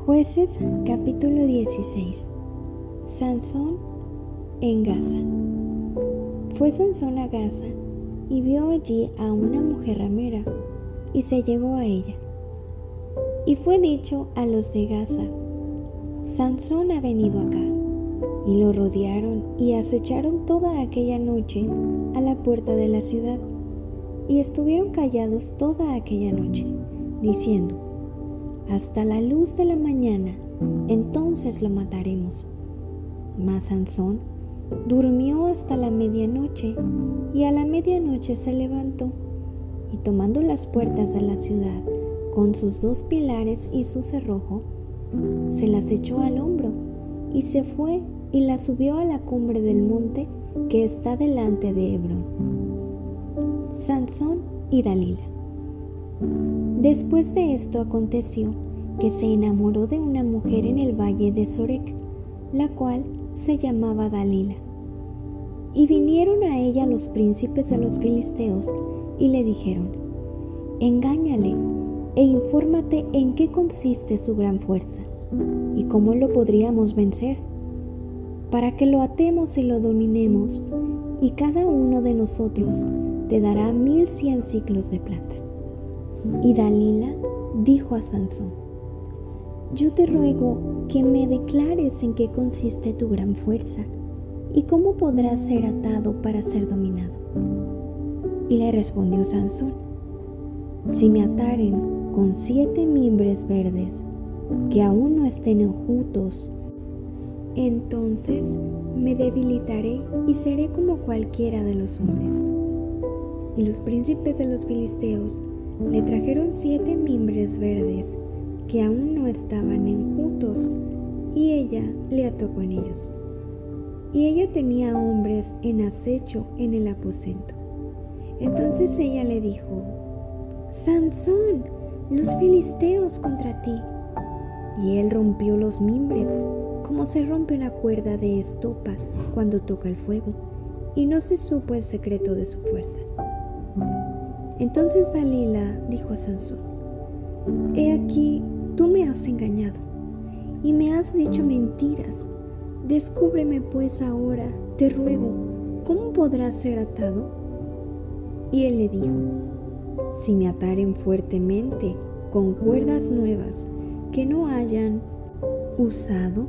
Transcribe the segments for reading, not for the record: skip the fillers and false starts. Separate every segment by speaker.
Speaker 1: Jueces capítulo 16. Sansón en Gaza. Fue Sansón a Gaza y vio allí a una mujer ramera y se llegó a ella. Y fue dicho a los de Gaza: Sansón ha venido acá. Y lo rodearon y acecharon toda aquella noche a la puerta de la ciudad. Y estuvieron callados toda aquella noche, diciendo: hasta la luz de la mañana, entonces lo mataremos. Mas Sansón durmió hasta la medianoche, y a la medianoche se levantó, y tomando las puertas de la ciudad, con sus 2 pilares y su cerrojo, se las echó al hombro, y se fue y las subió a la cumbre del monte que está delante de Hebrón. Sansón y Dalila. Después de esto aconteció que se enamoró de una mujer en el valle de Sorek, la cual se llamaba Dalila. Y vinieron a ella los príncipes de los filisteos y le dijeron: engáñale e infórmate en qué consiste su gran fuerza y cómo lo podríamos vencer, para que lo atemos y lo dominemos, y cada uno de nosotros te dará 1100 siclos de plata. Y Dalila dijo a Sansón: yo te ruego que me declares en qué consiste tu gran fuerza y cómo podrás ser atado para ser dominado. Y le respondió Sansón: si me ataren con 7 mimbres verdes que aún no estén enjutos, entonces me debilitaré y seré como cualquiera de los hombres. Y los príncipes de los filisteos le trajeron 7 mimbres verdes que aún no estaban enjutos, y ella le ató con ellos. Y ella tenía hombres en acecho en el aposento. Entonces ella le dijo: Sansón, los filisteos contra ti. Y él rompió los mimbres, como se rompe una cuerda de estopa cuando toca el fuego, y no se supo el secreto de su fuerza. Entonces Dalila dijo a Sansón: he aquí, tú me has engañado y me has dicho mentiras. Descúbreme pues ahora, te ruego, ¿cómo podrás ser atado? Y él le dijo: si me ataren fuertemente con cuerdas nuevas que no hayan usado,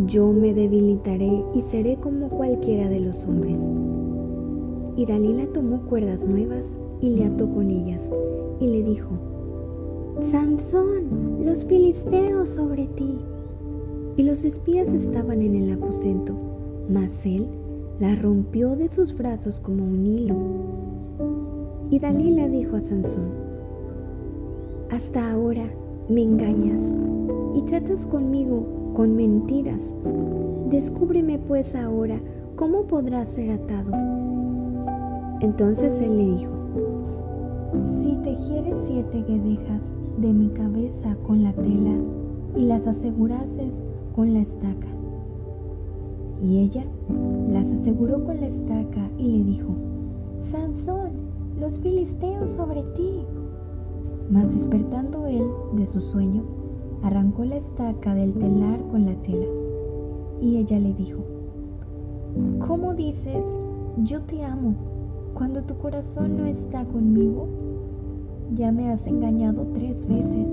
Speaker 1: yo me debilitaré y seré como cualquiera de los hombres. Y Dalila tomó cuerdas nuevas y le ató con ellas, y le dijo: Sansón, los filisteos sobre ti. Y los espías estaban en el aposento, mas él la rompió de sus brazos como un hilo. Y Dalila dijo a Sansón: hasta ahora me engañas y tratas conmigo con mentiras. Descúbreme pues ahora cómo podrás ser atado. Entonces él le dijo: si tejieres 7 guedejas de mi cabeza con la tela y las asegurases con la estaca. Y ella las aseguró con la estaca y le dijo: Sansón, los filisteos sobre ti. Mas despertando él de su sueño, arrancó la estaca del telar con la tela. Y ella le dijo: ¿cómo dices, yo te amo, cuando tu corazón no está conmigo? Ya me has engañado 3 veces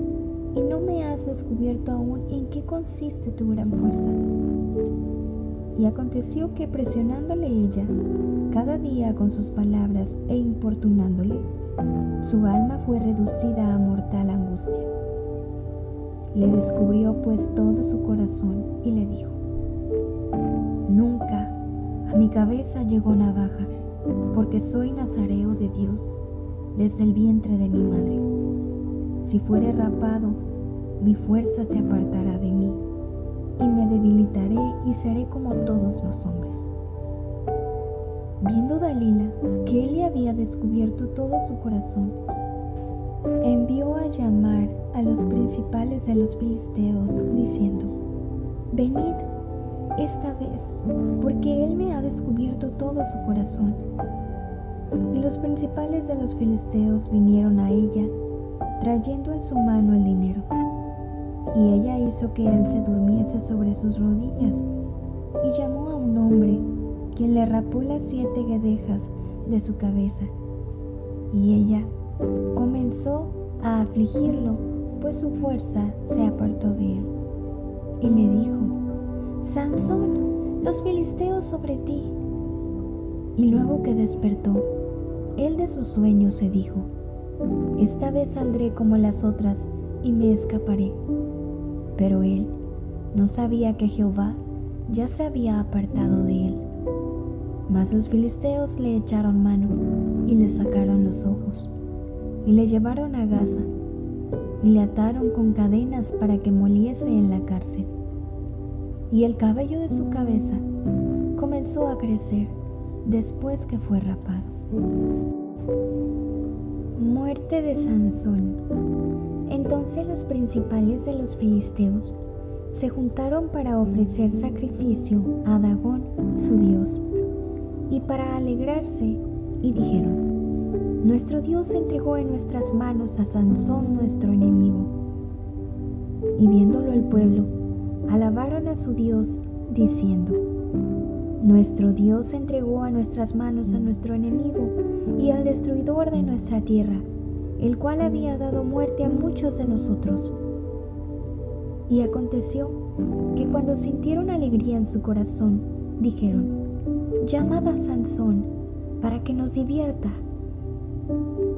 Speaker 1: y no me has descubierto aún en qué consiste tu gran fuerza. Y aconteció que, presionándole ella cada día con sus palabras e importunándole, su alma fue reducida a mortal angustia. Le descubrió pues todo su corazón y le dijo: nunca a mi cabeza llegó navaja, porque soy nazareo de Dios desde el vientre de mi madre. Si fuere rapado, mi fuerza se apartará de mí, y me debilitaré y seré como todos los hombres. Viendo Dalila que él le había descubierto todo su corazón, envió a llamar a los principales de los filisteos, diciendo: venid esta vez, porque él me ha descubierto todo su corazón. Y los principales de los filisteos vinieron a ella, trayendo en su mano el dinero. Y Y ella hizo que él se durmiese sobre sus rodillas, y llamó a un hombre, quien le rapó las 7 guedejas de su cabeza. Y ella comenzó a afligirlo, pues su fuerza se apartó de él. Y le dijo: Sansón, los filisteos sobre ti. Y luego que despertó, él de su sueño se dijo: esta vez saldré como las otras y me escaparé. Pero él no sabía que Jehová ya se había apartado de él. Mas los filisteos le echaron mano y le sacaron los ojos, y le llevaron a Gaza, y le ataron con cadenas para que moliese en la cárcel. Y el cabello de su cabeza comenzó a crecer después que fue rapado. Muerte de Sansón. Entonces los principales de los filisteos se juntaron para ofrecer sacrificio a Dagón, su dios, y para alegrarse, y dijeron: nuestro Dios entregó en nuestras manos a Sansón, nuestro enemigo. Y viéndolo el pueblo, alabaron a su Dios, diciendo: nuestro Dios entregó a nuestras manos a nuestro enemigo y al destruidor de nuestra tierra, el cual había dado muerte a muchos de nosotros. Y aconteció que cuando sintieron alegría en su corazón, dijeron: llamad a Sansón para que nos divierta.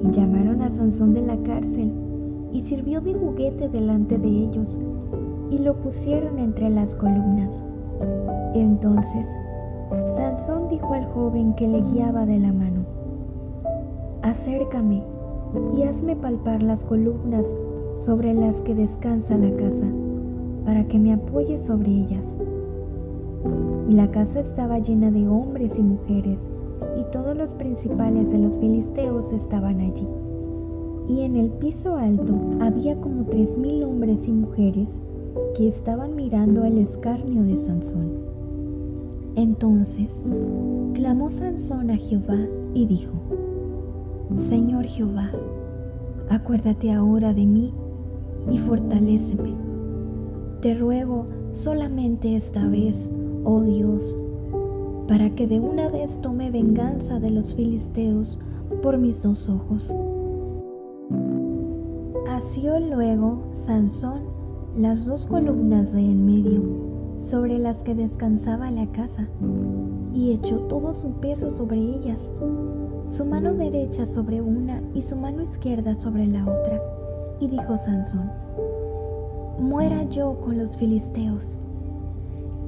Speaker 1: Y llamaron a Sansón de la cárcel, y sirvió de juguete delante de ellos, y lo pusieron entre las columnas. Entonces Sansón dijo al joven que le guiaba de la mano: acércame y hazme palpar las columnas sobre las que descansa la casa, para que me apoye sobre ellas. Y la casa estaba llena de hombres y mujeres, y todos los principales de los filisteos estaban allí. Y en el piso alto había como 3,000 hombres y mujeres que estaban mirando el escarnio de Sansón. Entonces clamó Sansón a Jehová y dijo: Señor Jehová, acuérdate ahora de mí y fortaléceme. Te ruego solamente esta vez, oh Dios, para que de una vez tome venganza de los filisteos por mis 2 ojos. Asió luego Sansón las 2 columnas de en medio, sobre las que descansaba la casa, y echó todo su peso sobre ellas, su mano derecha sobre una y su mano izquierda sobre la otra. Y dijo Sansón: muera yo con los filisteos.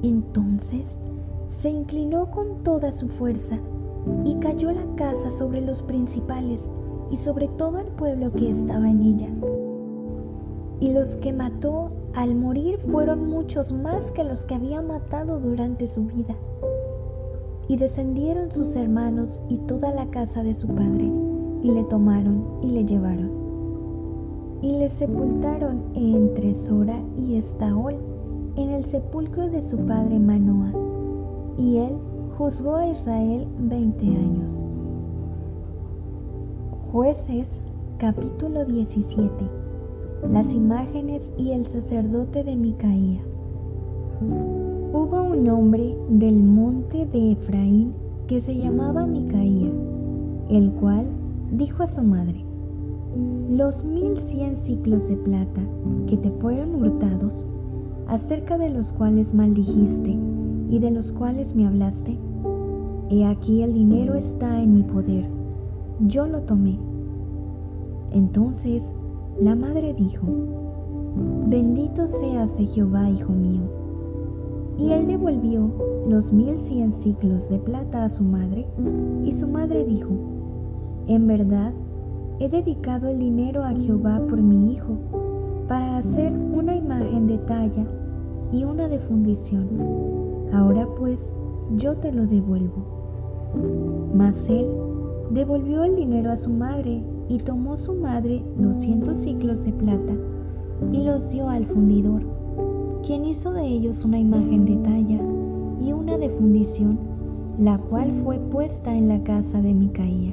Speaker 1: Entonces se inclinó con toda su fuerza, y cayó la casa sobre los principales y sobre todo el pueblo que estaba en ella. Y los que mató al morir fueron muchos más que los que había matado durante su vida. Y descendieron sus hermanos y toda la casa de su padre, y le tomaron y le llevaron. Y le sepultaron entre Sora y Estaol, en el sepulcro de su padre Manoah. Y él juzgó a Israel 20 años. Jueces, capítulo 17. Las imágenes y el sacerdote de Micaía. Hubo un hombre del monte de Efraín que se llamaba Micaía, el cual dijo a su madre: los 1,100 siclos de plata que te fueron hurtados, acerca de los cuales maldijiste y de los cuales me hablaste, he aquí el dinero está en mi poder, yo lo tomé. Entonces la madre dijo: bendito seas de Jehová, hijo mío. Y él devolvió los 1,100 siclos de plata a su madre, y su madre dijo: en verdad he dedicado el dinero a Jehová por mi hijo, para hacer una imagen de talla y una de fundición. Ahora pues yo te lo devuelvo. Mas él devolvió el dinero a su madre, y tomó su madre 200 siclos de plata y los dio al fundidor, quien hizo de ellos una imagen de talla y una de fundición, la cual fue puesta en la casa de Micaía.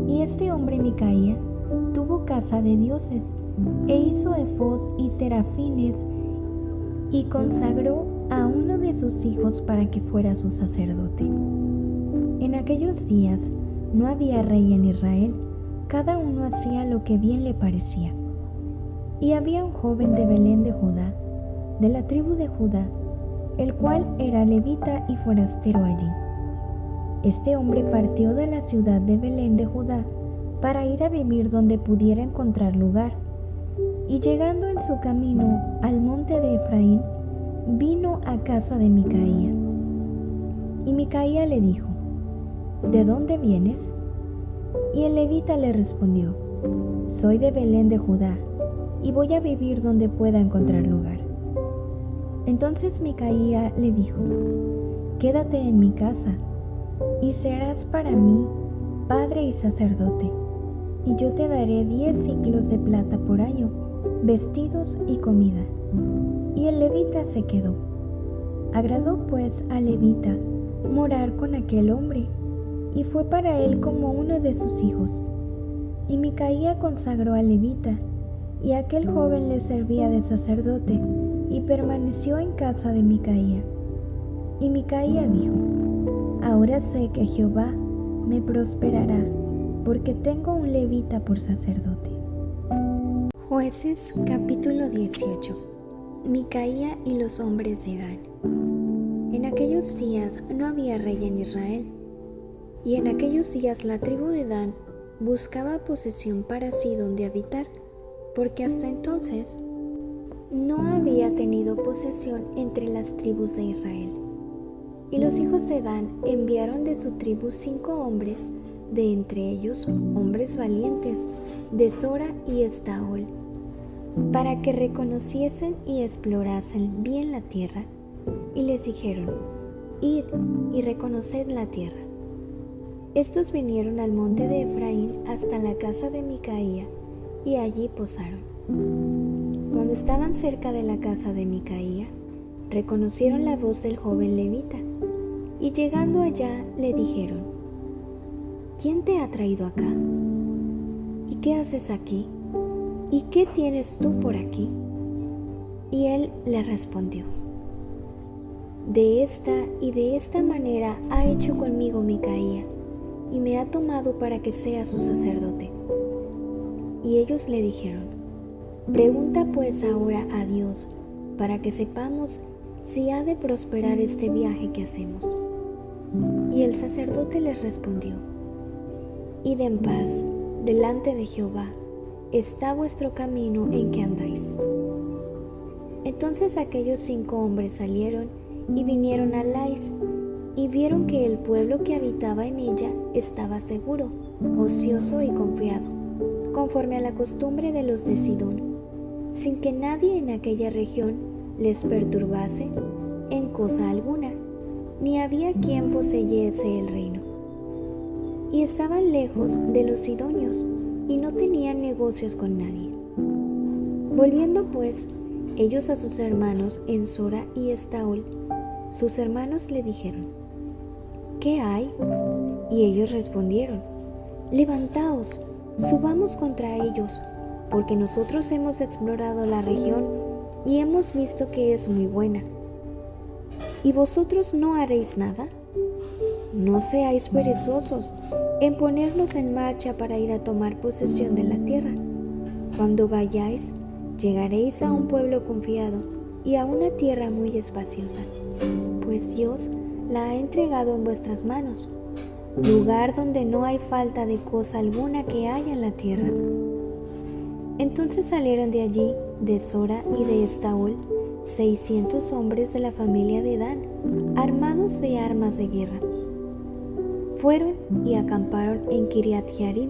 Speaker 1: Y este hombre Micaía tuvo casa de dioses e hizo efod y terafines y consagró a uno de sus hijos para que fuera su sacerdote. En aquellos días no había rey en Israel, cada uno hacía lo que bien le parecía. Y había un joven de Belén de Judá, de la tribu de Judá, el cual era levita y forastero allí. Este hombre partió de la ciudad de Belén de Judá para ir a vivir donde pudiera encontrar lugar, y llegando en su camino al monte de Efraín, vino a casa de Micaía. Y Micaía le dijo: ¿De dónde vienes? Y el levita le respondió: Soy de Belén de Judá, y voy a vivir donde pueda encontrar lugar. Entonces Micaía le dijo: Quédate en mi casa, y serás para mí padre y sacerdote, y yo te daré 10 siclos de plata por año, vestidos y comida. Y el levita se quedó. Agradó pues al levita morar con aquel hombre, y fue para él como uno de sus hijos. Y Micaía consagró al levita, y aquel joven le servía de sacerdote, y permaneció en casa de Micaía. Y Micaía dijo: Ahora sé que Jehová me prosperará, porque tengo un levita por sacerdote. Jueces capítulo 18. Micaía y los hombres de Dan. En aquellos días no había rey en Israel, y en aquellos días la tribu de Dan buscaba posesión para sí donde habitar, porque hasta entonces no había tenido posesión entre las tribus de Israel. Y los hijos de Dan enviaron de su tribu 5 hombres, de entre ellos hombres valientes, de Sora y Estaol, para que reconociesen y explorasen bien la tierra, y les dijeron: Id y reconoced la tierra. Estos vinieron al monte de Efraín hasta la casa de Micaía, y allí posaron. Cuando estaban cerca de la casa de Micaía, reconocieron la voz del joven levita, y llegando allá le dijeron: ¿Quién te ha traído acá? ¿Y qué haces aquí? ¿Y qué tienes tú por aquí? Y él le respondió: De esta y de esta manera ha hecho conmigo Micaía, y me ha tomado para que sea su sacerdote. Y ellos le dijeron: Pregunta pues ahora a Dios, para que sepamos si ha de prosperar este viaje que hacemos. Y el sacerdote les respondió: Id en paz delante de Jehová, está vuestro camino en que andáis. Entonces aquellos 5 hombres salieron y vinieron a Lais, y vieron que el pueblo que habitaba en ella estaba seguro, ocioso y confiado, conforme a la costumbre de los de Sidón, sin que nadie en aquella región les perturbase en cosa alguna, ni había quien poseyese el reino. Y estaban lejos de los sidonios, y no tenían negocios con nadie. Volviendo pues ellos a sus hermanos en Sora y Estaol, sus hermanos le dijeron: ¿Qué hay? Y ellos respondieron: Levantaos, subamos contra ellos, porque nosotros hemos explorado la región y hemos visto que es muy buena. ¿Y vosotros no haréis nada? No seáis perezosos en ponernos en marcha para ir a tomar posesión de la tierra. Cuando vayáis, llegaréis a un pueblo confiado y a una tierra muy espaciosa, pues Dios la ha entregado en vuestras manos, lugar donde no hay falta de cosa alguna que haya en la tierra. Entonces salieron de allí, de Sora y de Estaol, 600 hombres de la familia de Dan, armados de armas de guerra. Fueron y acamparon en Kiriat Jearim,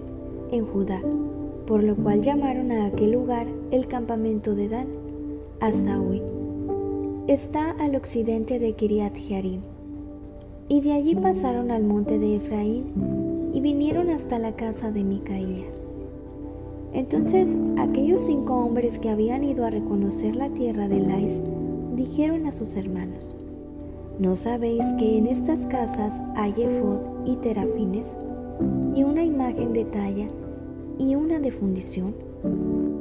Speaker 1: en Judá, por lo cual llamaron a aquel lugar el campamento de Dan, hasta hoy. Está al occidente de Kiriat Jearim. Y de allí pasaron al monte de Efraín y vinieron hasta la casa de Micaía. Entonces aquellos 5 hombres que habían ido a reconocer la tierra de Lais dijeron a sus hermanos: ¿No sabéis que en estas casas hay efod y terafines, y una imagen de talla y una de fundición?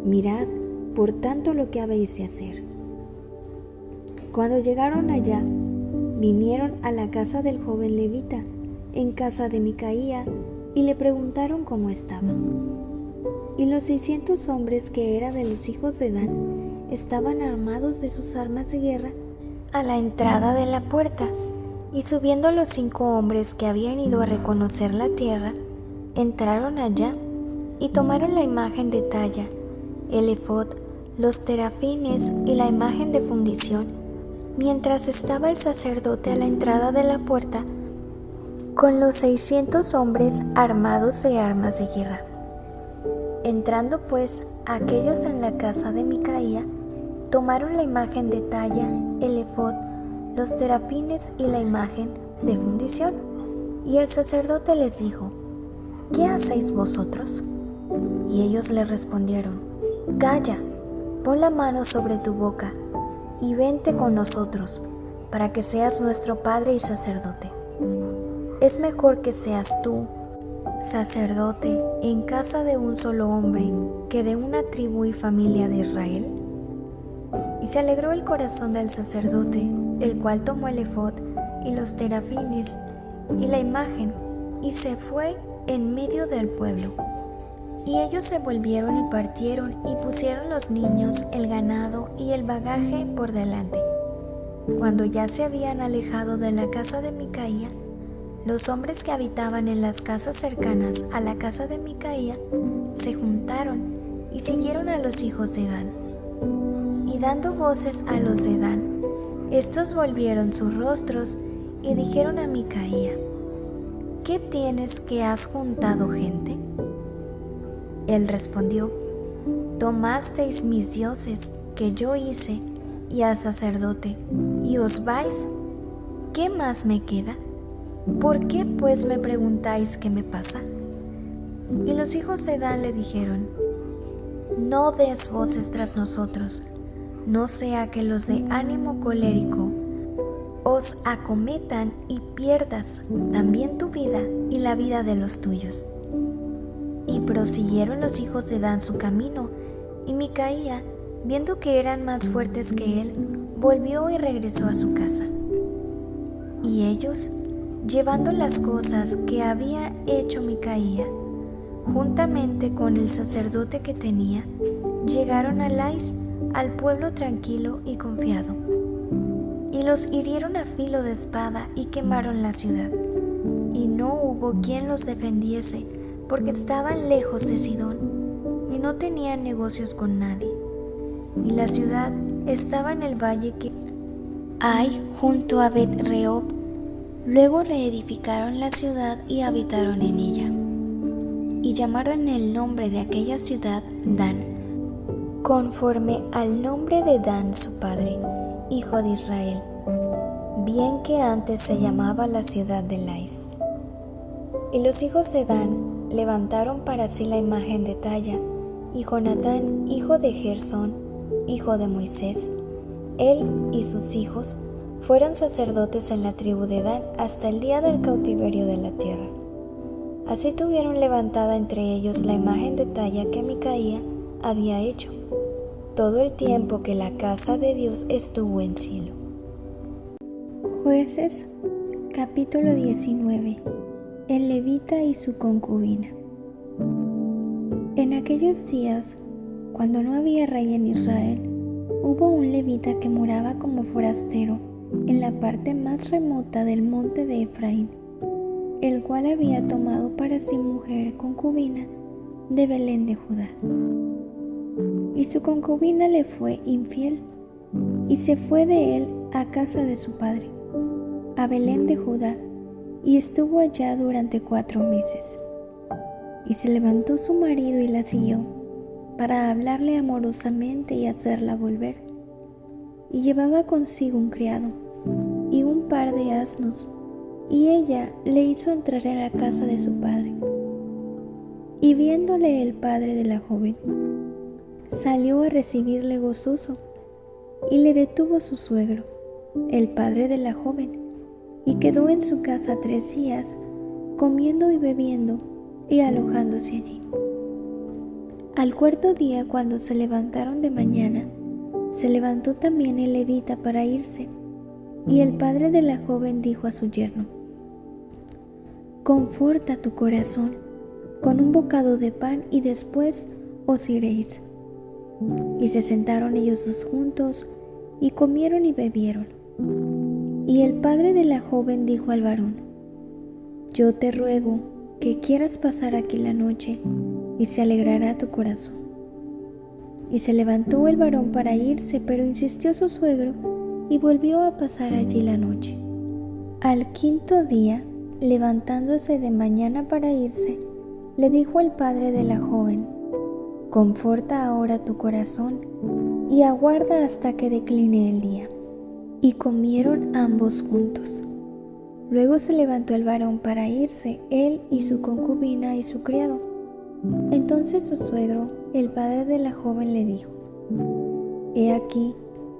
Speaker 1: Mirad, por tanto lo que habéis de hacer. Cuando llegaron allá, vinieron a la casa del joven levita, en casa de Micaía, y le preguntaron cómo estaba. Y los 600 hombres que eran de los hijos de Dan estaban armados de sus armas de guerra a la entrada de la puerta. Y subiendo los 5 hombres que habían ido a reconocer la tierra, entraron allá y tomaron la imagen de talla, el efod, los terafines y la imagen de fundición, mientras estaba el sacerdote a la entrada de la puerta con los 600 hombres armados de armas de guerra. Entrando pues aquellos en la casa de Micaía, tomaron la imagen de talla, el efod, los terafines y la imagen de fundición. Y el sacerdote les dijo: ¿qué hacéis vosotros? Y ellos le respondieron: calla, pon la mano sobre tu boca y vente con nosotros, para que seas nuestro padre y sacerdote. Es mejor que seas tú, sacerdote, en casa de un solo hombre, que de una tribu y familia de Israel. Y se alegró el corazón del sacerdote, el cual tomó el efod y los terafines y la imagen, y se fue en medio del pueblo. Y ellos se volvieron y partieron y pusieron los niños, el ganado y el bagaje por delante. Cuando ya se habían alejado de la casa de Micaía, los hombres que habitaban en las casas cercanas a la casa de Micaía se juntaron y siguieron a los hijos de Dan. Y dando voces a los de Dan, estos volvieron sus rostros y dijeron a Micaía: ¿qué tienes que has juntado gente? Él respondió: tomasteis mis dioses que yo hice y al sacerdote, y os vais. ¿Qué más me queda? ¿Por qué pues me preguntáis qué me pasa? Y los hijos de Dan le dijeron: no des voces tras nosotros, no sea que los de ánimo colérico os acometan y pierdas también tu vida y la vida de los tuyos. Y prosiguieron los hijos de Dan su camino, y Micaía, viendo que eran más fuertes que él, volvió y regresó a su casa. Y ellos, llevando las cosas que había hecho Micaía, juntamente con el sacerdote que tenía, llegaron a Lais, al pueblo tranquilo y confiado. Y los hirieron a filo de espada y quemaron la ciudad. Y no hubo quien los defendiese, porque estaban lejos de Sidón y no tenían negocios con nadie. Y la ciudad estaba en el valle que hay junto a Bet-rehob. Luego reedificaron la ciudad y habitaron en ella. Y llamaron el nombre de aquella ciudad Dan, conforme al nombre de Dan su padre, hijo de Israel, bien que antes se llamaba la ciudad de Lais. Y los hijos de Dan levantaron para sí la imagen de talla, y Jonatán, hijo de Gersón, hijo de Moisés, él y sus hijos fueron sacerdotes en la tribu de Dan hasta el día del cautiverio de la tierra. Así tuvieron levantada entre ellos la imagen de talla que Micaía había hecho, todo el tiempo que la casa de Dios estuvo en Silo. Jueces, capítulo 19. El levita y su concubina. En aquellos días, cuando no había rey en Israel, hubo un levita que moraba como forastero en la parte más remota del monte de Efraín, el cual había tomado para sí mujer concubina de Belén de Judá. Y su concubina le fue infiel, y se fue de él a casa de su padre, a Belén de Judá, y estuvo allá durante 4 meses. Y se levantó su marido y la siguió, para hablarle amorosamente y hacerla volver. Y llevaba consigo un criado, y un par de asnos, y ella le hizo entrar en la casa de su padre. Y viéndole el padre de la joven, salió a recibirle gozoso, y le detuvo su suegro, el padre de la joven, y quedó en su casa 3 días, comiendo y bebiendo y alojándose allí. Al cuarto día, cuando se levantaron de mañana, se levantó también el levita para irse, y el padre de la joven dijo a su yerno: «Conforta tu corazón con un bocado de pan y después os iréis». Y se sentaron ellos dos juntos y comieron y bebieron. Y el padre de la joven dijo al varón: «Yo te ruego que quieras pasar aquí la noche, y se alegrará tu corazón». Y se levantó el varón para irse, pero insistió su suegro y volvió a pasar allí la noche. Al quinto día, levantándose de mañana para irse, le dijo al padre de la joven: «Conforta ahora tu corazón y aguarda hasta que decline el día». Y comieron ambos juntos. Luego se levantó el varón para irse, él y su concubina y su criado. Entonces su suegro, el padre de la joven, le dijo: «He aquí,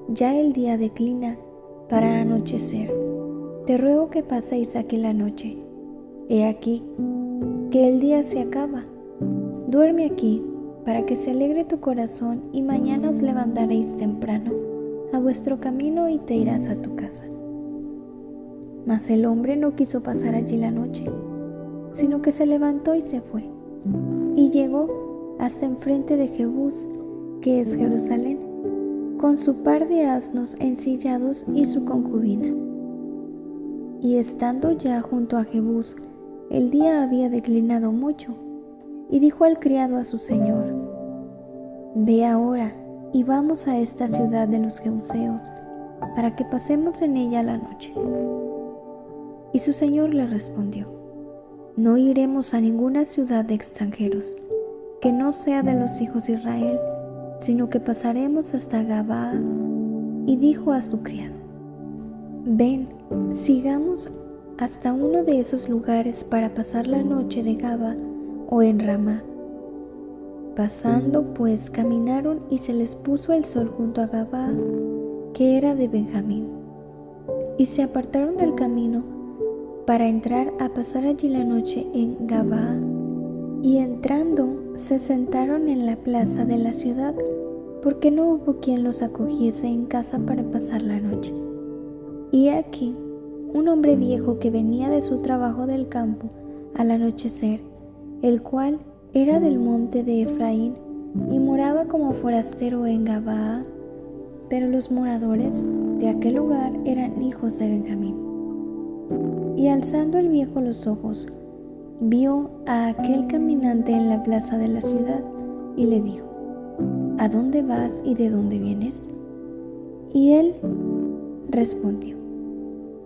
Speaker 1: ya el día declina para anochecer. Te ruego que paséis aquí la noche. He aquí que el día se acaba. Duerme aquí, para que se alegre tu corazón, y mañana os levantaréis temprano a vuestro camino y te irás a tu casa». Mas el hombre no quiso pasar allí la noche, sino que se levantó y se fue, y llegó hasta enfrente de Jebús, que es Jerusalén, con su par de asnos ensillados y su concubina. Y estando ya junto a Jebús, el día había declinado mucho, y dijo al criado a su señor: «Ve ahora y vamos a esta ciudad de los jebuseos, para que pasemos en ella la noche». Y su señor le respondió: «No iremos a ninguna ciudad de extranjeros, que no sea de los hijos de Israel, sino que pasaremos hasta Gabaa». Y dijo a su criado: «Ven, sigamos hasta uno de esos lugares para pasar la noche de Gabaa o en Ramá». Pasando pues caminaron, y se les puso el sol junto a Gabaa, que era de Benjamín. Y se apartaron del camino para entrar a pasar allí la noche en Gabaa. Y entrando se sentaron en la plaza de la ciudad, porque no hubo quien los acogiese en casa para pasar la noche. Y aquí un hombre viejo que venía de su trabajo del campo al anochecer, el cual era del monte de Efraín y moraba como forastero en Gabaa, pero los moradores de aquel lugar eran hijos de Benjamín. Y alzando el viejo los ojos, vio a aquel caminante en la plaza de la ciudad y le dijo: «¿A dónde vas y de dónde vienes?». Y él respondió: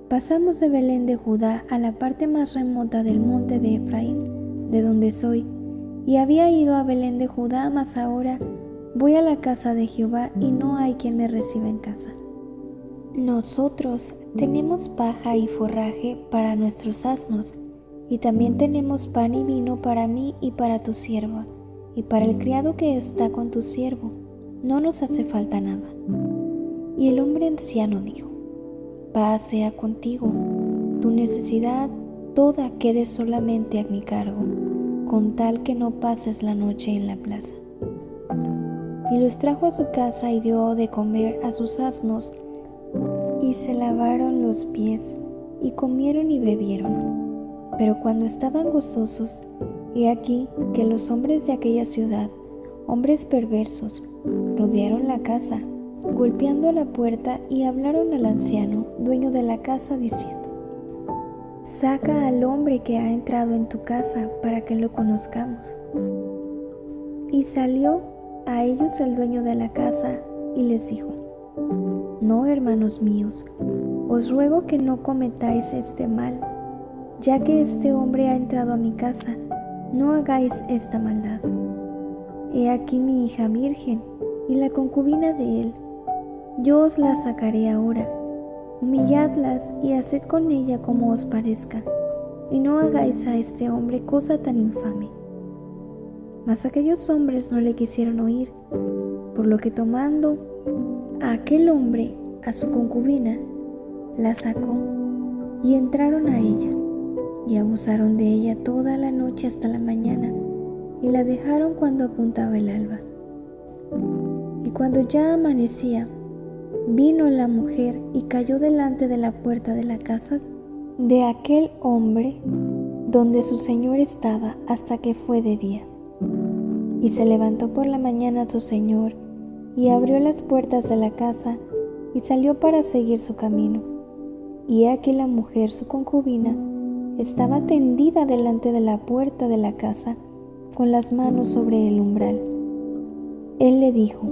Speaker 1: «Pasamos de Belén de Judá a la parte más remota del monte de Efraín, de donde soy, y había ido a Belén de Judá, mas ahora voy a la casa de Jehová y no hay quien me reciba en casa. Nosotros tenemos paja y forraje para nuestros asnos, y también tenemos pan y vino para mí y para tu sierva, y para el criado que está con tu siervo. No nos hace falta nada». Y el hombre anciano dijo: «Paz sea contigo, tu necesidad toda quede solamente a mi cargo, con tal que no pases la noche en la plaza». Y los trajo a su casa y dio de comer a sus asnos, y se lavaron los pies, y comieron y bebieron. Pero cuando estaban gozosos, he aquí que los hombres de aquella ciudad, hombres perversos, rodearon la casa, golpeando a la puerta, y hablaron al anciano, dueño de la casa, diciendo: «Saca al hombre que ha entrado en tu casa, para que lo conozcamos». Y salió a ellos el dueño de la casa, y les dijo: «No, hermanos míos, os ruego que no cometáis este mal, ya que este hombre ha entrado a mi casa. No hagáis esta maldad. He aquí mi hija virgen y la concubina de él. Yo os la sacaré ahora. Humilladlas y haced con ella como os parezca, y no hagáis a este hombre cosa tan infame». Mas aquellos hombres no le quisieron oír, por lo que tomando a aquel hombre a su concubina, la sacó, y entraron a ella, y abusaron de ella toda la noche hasta la mañana, y la dejaron cuando apuntaba el alba. Y cuando ya amanecía, vino la mujer y cayó delante de la puerta de la casa de aquel hombre donde su señor estaba hasta que fue de día. Y se levantó por la mañana su señor y abrió las puertas de la casa y salió para seguir su camino. Y he aquí la mujer, su concubina, estaba tendida delante de la puerta de la casa con las manos sobre el umbral. Él le dijo: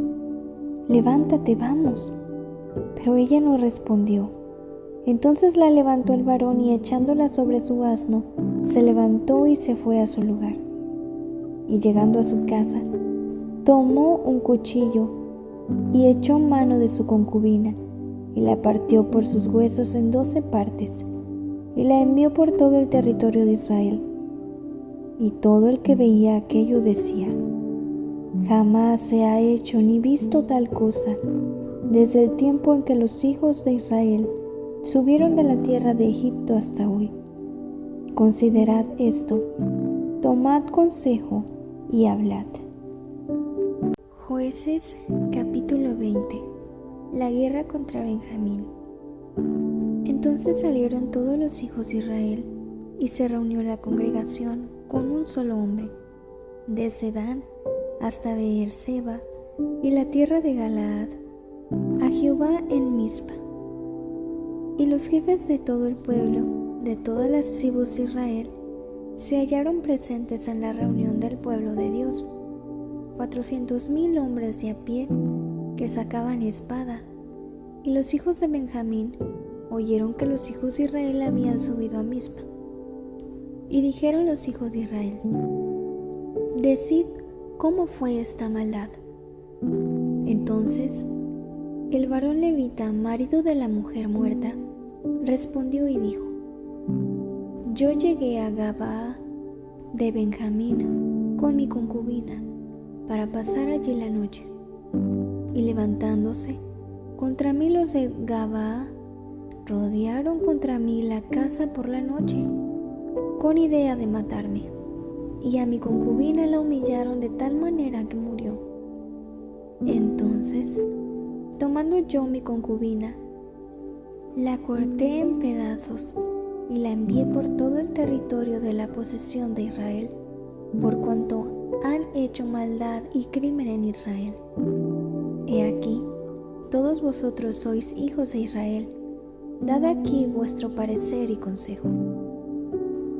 Speaker 1: levántate, vamos. Pero ella no respondió. Entonces la levantó el varón y echándola sobre su asno, se levantó y se fue a su lugar. Y llegando a su casa, tomó un cuchillo y echó mano de su concubina y la partió por sus huesos en 12 partes y la envió por todo el territorio de Israel. Y todo el que veía aquello decía: jamás se ha hecho ni visto tal cosa desde el tiempo en que los hijos de Israel subieron de la tierra de Egipto hasta hoy. Considerad esto, tomad consejo y hablad. Jueces capítulo 20. La guerra contra Benjamín. Entonces salieron todos los hijos de Israel y se reunió la congregación con un solo hombre, desde Dan hasta Beerseba y la tierra de Galaad, a Jehová en Mizpa. Y los jefes de todo el pueblo, de todas las tribus de Israel, se hallaron presentes en la reunión del pueblo de Dios, 400,000 hombres de a pie que sacaban espada. Y los hijos de Benjamín oyeron que los hijos de Israel habían subido a Mizpa. Y dijeron los hijos de Israel: decid cómo fue esta maldad. Entonces el varón levita, marido de la mujer muerta, respondió y dijo: yo llegué a Gabaa de Benjamín con mi concubina para pasar allí la noche. Y levantándose contra mí los de Gabaa, rodearon contra mí la casa por la noche, con idea de matarme. Y a mi concubina la humillaron de tal manera que murió. Entonces, tomando yo mi concubina, la corté en pedazos y la envié por todo el territorio de la posesión de Israel, por cuanto han hecho maldad y crimen en Israel. He aquí, todos vosotros sois hijos de Israel, dad aquí vuestro parecer y consejo.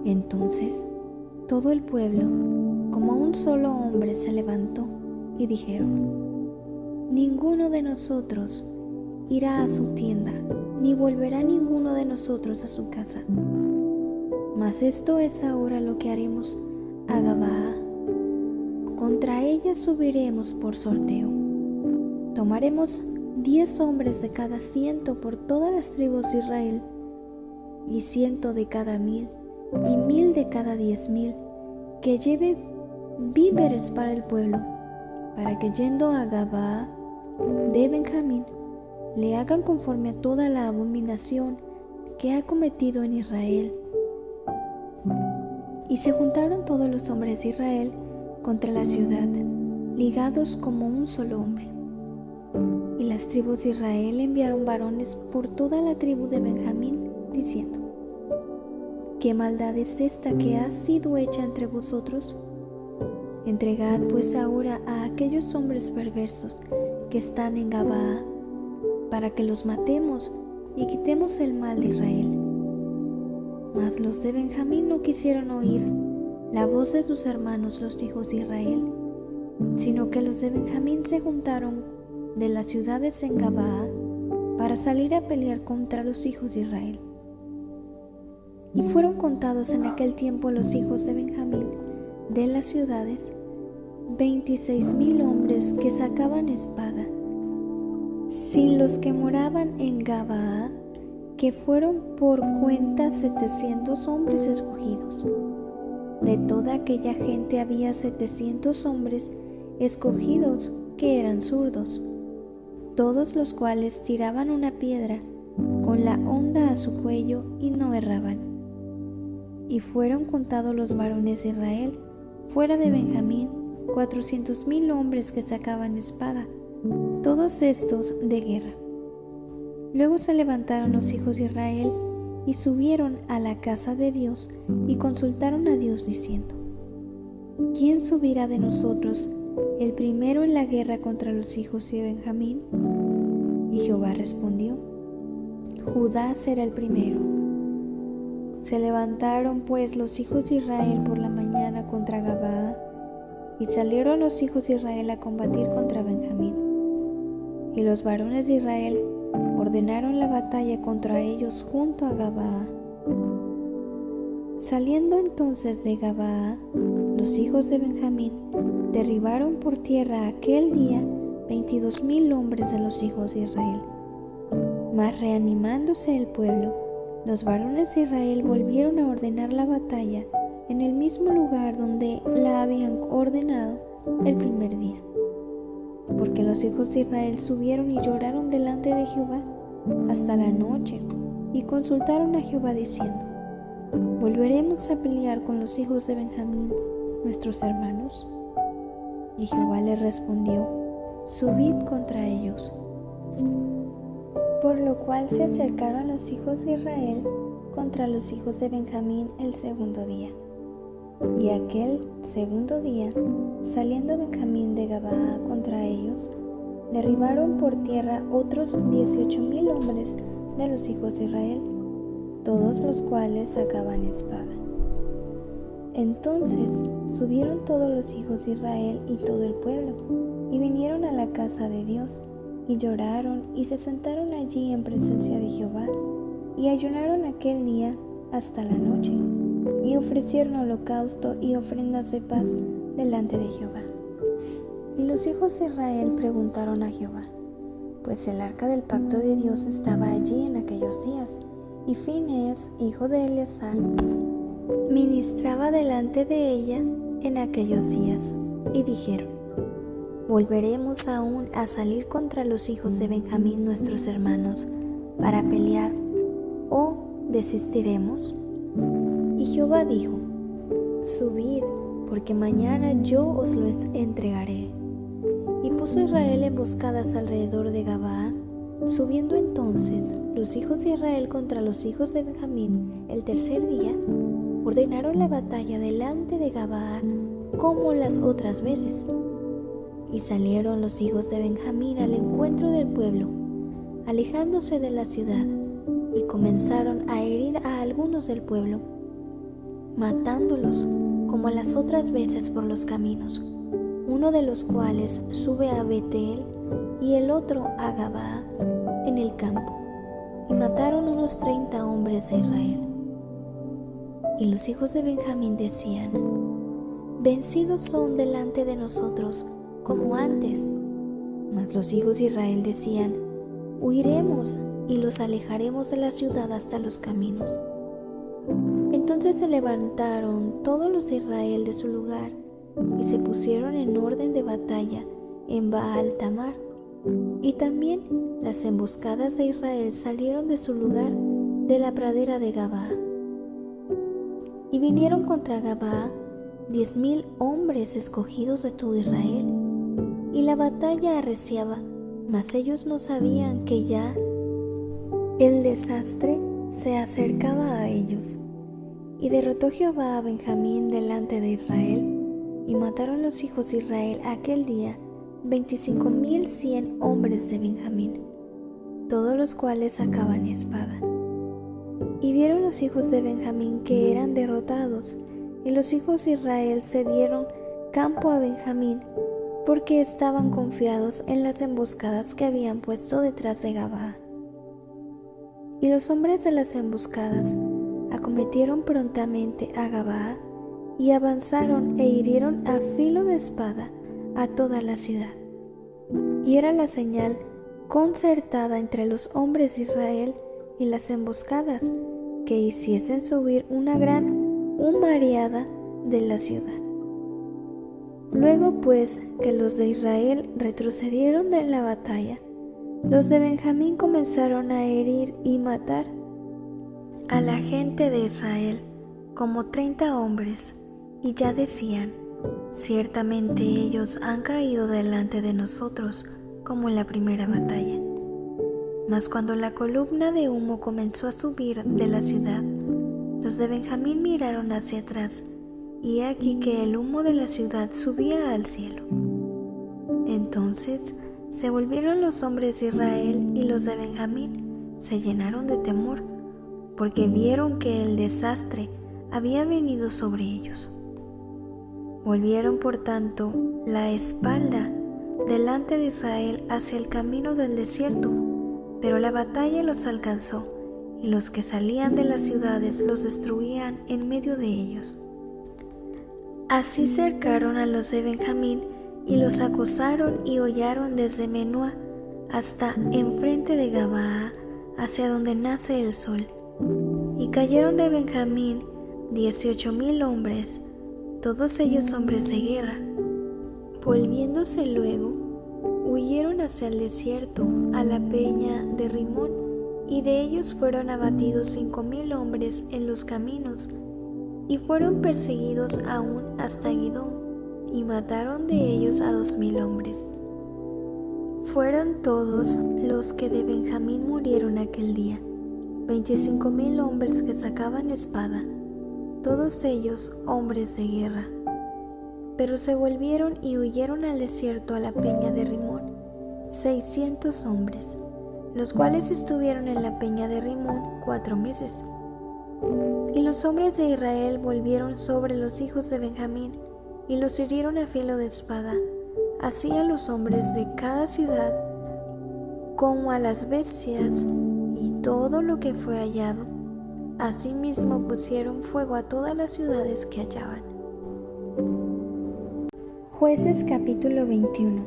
Speaker 1: Entonces, todo el pueblo, como un solo hombre, se levantó y dijeron: ninguno de nosotros irá a su tienda, ni volverá ninguno de nosotros a su casa. Mas esto es ahora lo que haremos a Gabaa. Contra ella subiremos por sorteo. Tomaremos 10 hombres de cada 100 por todas las tribus de Israel, y 100 de cada 1,000, y 1,000 de cada 10,000, que lleve víveres para el pueblo, para que yendo a Gabaa de Benjamín, le hagan conforme a toda la abominación que ha cometido en Israel. Y se juntaron todos los hombres de Israel contra la ciudad, ligados como un solo hombre. Y las tribus de Israel enviaron varones por toda la tribu de Benjamín, diciendo: ¿qué maldad es esta que ha sido hecha entre vosotros? Entregad pues ahora a aquellos hombres perversos que están en Gabaa, para que los matemos y quitemos el mal de Israel. Mas los de Benjamín no quisieron oír la voz de sus hermanos los hijos de Israel, sino que los de Benjamín se juntaron de las ciudades en Gabaa para salir a pelear contra los hijos de Israel. Y fueron contados en aquel tiempo los hijos de Benjamín de las ciudades 26,000 hombres que sacaban espada, sin los que moraban en Gabaa, que fueron por cuenta 700 hombres escogidos. De toda aquella gente había 700 hombres escogidos que eran zurdos, todos los cuales tiraban una piedra con la honda a su cuello y no erraban. Y fueron contados los varones de Israel fuera de Benjamín, 400,000 hombres que sacaban espada, todos estos de guerra. Luego se levantaron los hijos de Israel y subieron a la casa de Dios y consultaron a Dios diciendo: ¿Quién subirá de nosotros el primero en la guerra contra los hijos de Benjamín? Y Jehová respondió: Judá será el primero. Se levantaron pues los hijos de Israel por la mañana contra Gabaa, y salieron los hijos de Israel a combatir contra Benjamín. Y los varones de Israel ordenaron la batalla contra ellos junto a Gabaa. Saliendo entonces de Gabaa, los hijos de Benjamín derribaron por tierra aquel día 22,000 hombres de los hijos de Israel. Mas reanimándose el pueblo, los varones de Israel volvieron a ordenar la batalla en el mismo lugar donde la habían ordenado el primer día. Porque los hijos de Israel subieron y lloraron delante de Jehová hasta la noche, y consultaron a Jehová diciendo: ¿Volveremos a pelear con los hijos de Benjamín, nuestros hermanos? Y Jehová les respondió: Subid contra ellos. Por lo cual se acercaron los hijos de Israel contra los hijos de Benjamín el segundo día. Y aquel segundo día, saliendo Benjamín de Gabaa contra ellos, derribaron por tierra otros 18,000 hombres de los hijos de Israel, todos los cuales sacaban espada. Entonces subieron todos los hijos de Israel y todo el pueblo, y vinieron a la casa de Dios, y lloraron y se sentaron allí en presencia de Jehová, y ayunaron aquel día hasta la noche, y ofrecieron holocausto y ofrendas de paz delante de Jehová. Y los hijos de Israel preguntaron a Jehová, pues el arca del pacto de Dios estaba allí en aquellos días, y Finehas, hijo de Eleazar, ministraba delante de ella en aquellos días. Y dijeron: ¿Volveremos aún a salir contra los hijos de Benjamín nuestros hermanos para pelear, o desistiremos? Y Jehová dijo: Subid, porque mañana yo os lo entregaré. Y puso Israel emboscadas alrededor de Gabaa. Subiendo entonces los hijos de Israel contra los hijos de Benjamín el tercer día, ordenaron la batalla delante de Gabaa como las otras veces. Y salieron los hijos de Benjamín al encuentro del pueblo, alejándose de la ciudad, y comenzaron a herir a algunos del pueblo, matándolos como las otras veces por los caminos, uno de los cuales sube a Betel y el otro a Gabaa en el campo, y mataron unos 30 hombres de Israel. Y los hijos de Benjamín decían: Vencidos son delante de nosotros como antes. Mas los hijos de Israel decían: Huiremos y los alejaremos de la ciudad hasta los caminos. Entonces se levantaron todos los de Israel de su lugar y se pusieron en orden de batalla en Baal Tamar. Y también las emboscadas de Israel salieron de su lugar de la pradera de Gabaa. Y vinieron contra Gabaa 10,000 hombres escogidos de todo Israel, y la batalla arreciaba, mas ellos no sabían que ya el desastre se acercaba a ellos. Y derrotó Jehová a Benjamín delante de Israel, y mataron los hijos de Israel aquel día 25,100 hombres de Benjamín, todos los cuales sacaban espada. Y vieron los hijos de Benjamín que eran derrotados, y los hijos de Israel se dieron campo a Benjamín, porque estaban confiados en las emboscadas que habían puesto detrás de Gabaa. Y los hombres de las emboscadas acometieron prontamente a Gabaa, y avanzaron e hirieron a filo de espada a toda la ciudad. Y era la señal concertada entre los hombres de Israel y las emboscadas, que hiciesen subir una gran humareada de la ciudad. Luego pues que los de Israel retrocedieron de la batalla, los de Benjamín comenzaron a herir y matar a la gente de Israel, como 30 hombres, y ya decían: Ciertamente ellos han caído delante de nosotros como en la primera batalla. Mas cuando la columna de humo comenzó a subir de la ciudad, los de Benjamín miraron hacia atrás, y he aquí que el humo de la ciudad subía al cielo. Entonces se volvieron los hombres de Israel y los de Benjamín se llenaron de temor, porque vieron que el desastre había venido sobre ellos. Volvieron por tanto la espalda delante de Israel hacia el camino del desierto, pero la batalla los alcanzó, y los que salían de las ciudades los destruían en medio de ellos. Así cercaron a los de Benjamín y los acosaron y hollaron desde Menúa hasta enfrente de Gabaa, hacia donde nace el sol. Y cayeron de Benjamín 18,000 hombres, todos ellos hombres de guerra. Volviéndose luego, huyeron hacia el desierto, a la peña de Rimón, y de ellos fueron abatidos 5,000 hombres en los caminos, y fueron perseguidos aún hasta Gidón, y mataron de ellos a 2,000 hombres. Fueron todos los que de Benjamín murieron aquel día, 25,000 hombres que sacaban espada, todos ellos hombres de guerra. Pero se volvieron y huyeron al desierto a la peña de Rimón, 600 hombres, los cuales estuvieron en la peña de Rimón 4 meses. Y los hombres de Israel volvieron sobre los hijos de Benjamín y los hirieron a filo de espada, así a los hombres de cada ciudad como a las bestias y todo lo que fue hallado. Asimismo pusieron fuego a todas las ciudades que hallaban. Jueces capítulo 21.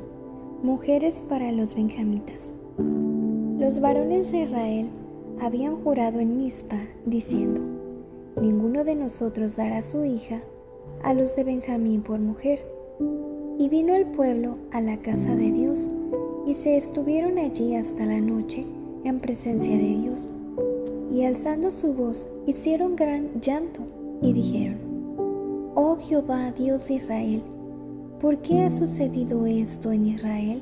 Speaker 1: Mujeres para los benjamitas. Los varones de Israel habían jurado en Mizpa, diciendo: ninguno de nosotros dará su hija a los de Benjamín por mujer. Y vino el pueblo a la casa de Dios, y se estuvieron allí hasta la noche en presencia de Dios. Y alzando su voz, hicieron gran llanto, y dijeron: Oh Jehová, Dios de Israel, ¿por qué ha sucedido esto en Israel?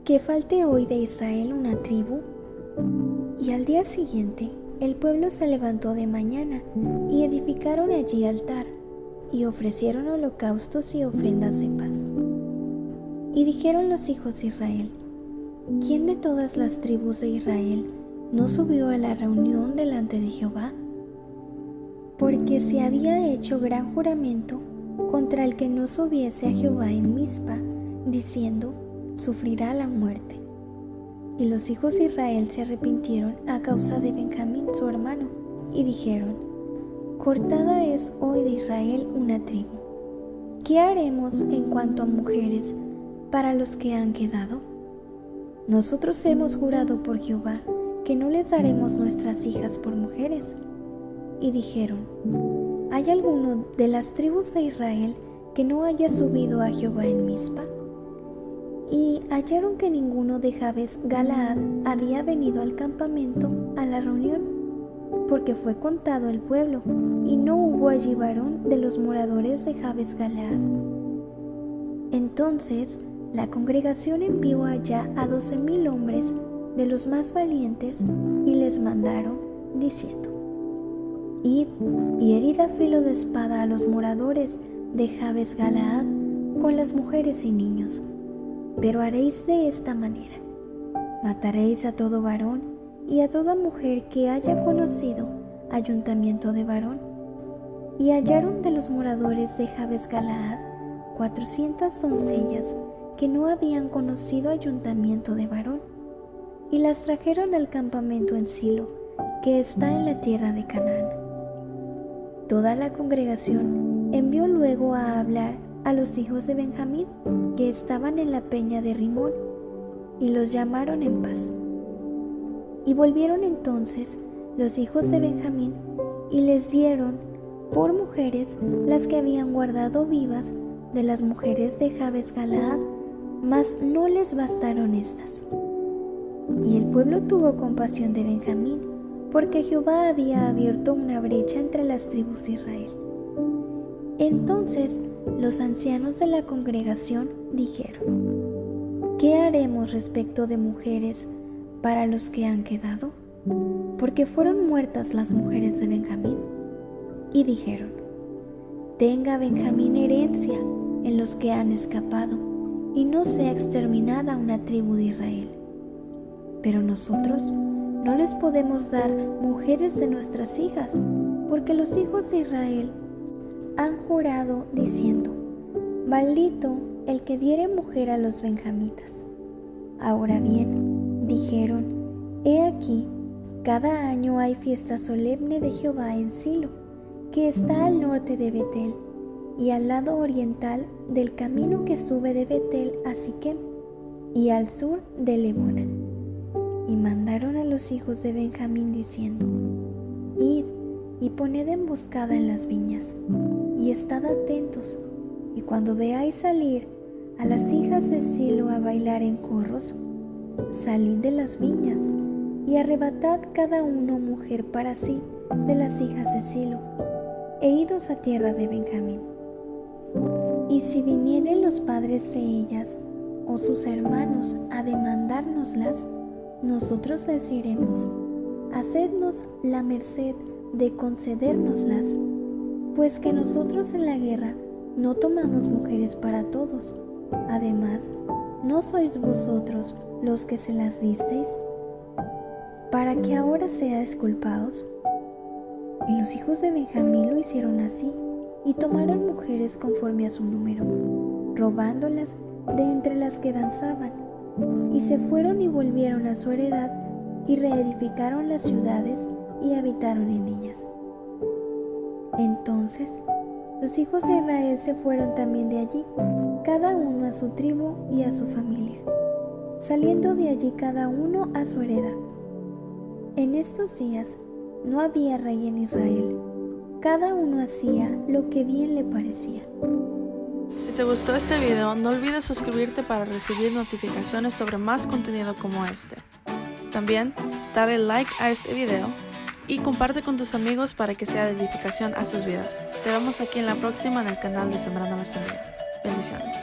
Speaker 1: ¿Que falte hoy de Israel una tribu? Y al día siguiente, el pueblo se levantó de mañana, y edificaron allí altar, y ofrecieron holocaustos y ofrendas de paz. Y dijeron los hijos de Israel: ¿quién de todas las tribus de Israel no subió a la reunión delante de Jehová? Porque se había hecho gran juramento contra el que no subiese a Jehová en Mizpa, diciendo: sufrirá la muerte. Y los hijos de Israel se arrepintieron a causa de Benjamín su hermano, y dijeron: cortada es hoy de Israel una tribu. ¿Qué haremos en cuanto a mujeres para los que han quedado? Nosotros hemos jurado por Jehová que no les daremos nuestras hijas por mujeres. Y dijeron: ¿hay alguno de las tribus de Israel que no haya subido a Jehová en Mizpa? Y hallaron que ninguno de Jabes Galaad había venido al campamento a la reunión, porque fue contado el pueblo, y no hubo allí varón de los moradores de Jabes Galaad. Entonces la congregación envió allá a 12,000 hombres de los más valientes, y les mandaron, diciendo: id y herid a filo de espada a los moradores de Jabes Galaad con las mujeres y niños. Pero haréis de esta manera: mataréis a todo varón y a toda mujer que haya conocido ayuntamiento de varón. Y hallaron de los moradores de Jabes Galaad 400 doncellas que no habían conocido ayuntamiento de varón, y las trajeron al campamento en Silo, que está en la tierra de Canaán. Toda la congregación envió luego a hablar a los hijos de Benjamín que estaban en la peña de Rimón, y los llamaron en paz. Y volvieron entonces los hijos de Benjamín y les dieron por mujeres las que habían guardado vivas de las mujeres de Jabes Galaad, mas no les bastaron estas. Y el pueblo tuvo compasión de Benjamín, porque Jehová había abierto una brecha entre las tribus de Israel. Entonces los ancianos de la congregación dijeron: ¿qué haremos respecto de mujeres para los que han quedado? Porque fueron muertas las mujeres de Benjamín. Y dijeron: tenga Benjamín herencia en los que han escapado, y no sea exterminada una tribu de Israel. Pero nosotros no les podemos dar mujeres de nuestras hijas, porque los hijos de Israel han jurado diciendo: maldito el que diere mujer a los benjamitas. Ahora bien, dijeron: he aquí, cada año hay fiesta solemne de Jehová en Silo, que está al norte de Betel, y al lado oriental del camino que sube de Betel a Siquem, y al sur de Lebona. Y mandaron a los hijos de Benjamín diciendo: id y poned emboscada en las viñas, y estad atentos, y cuando veáis salir a las hijas de Silo a bailar en corros, salid de las viñas, y arrebatad cada uno mujer para sí de las hijas de Silo, e idos a tierra de Benjamín. Y si vinieren los padres de ellas o sus hermanos a demandárnoslas, nosotros les diremos: hacednos la merced de concedérnoslas, pues que nosotros en la guerra no tomamos mujeres para todos. Además, ¿no sois vosotros los que se las disteis, para que ahora seáis culpados? Y los hijos de Benjamín lo hicieron así, y tomaron mujeres conforme a su número, robándolas de entre las que danzaban, y se fueron y volvieron a su heredad, y reedificaron las ciudades y habitaron en ellas. Entonces los hijos de Israel se fueron también de allí, cada uno a su tribu y a su familia, saliendo de allí cada uno a su heredad. En estos días no había rey en Israel, cada uno hacía lo que bien le parecía.
Speaker 2: Si te gustó este video, no olvides suscribirte para recibir notificaciones sobre más contenido como este. También, dale like a este video y comparte con tus amigos para que sea de edificación a sus vidas. Te vemos aquí en la próxima en el canal de Sembrando la Semilla. Bendiciones.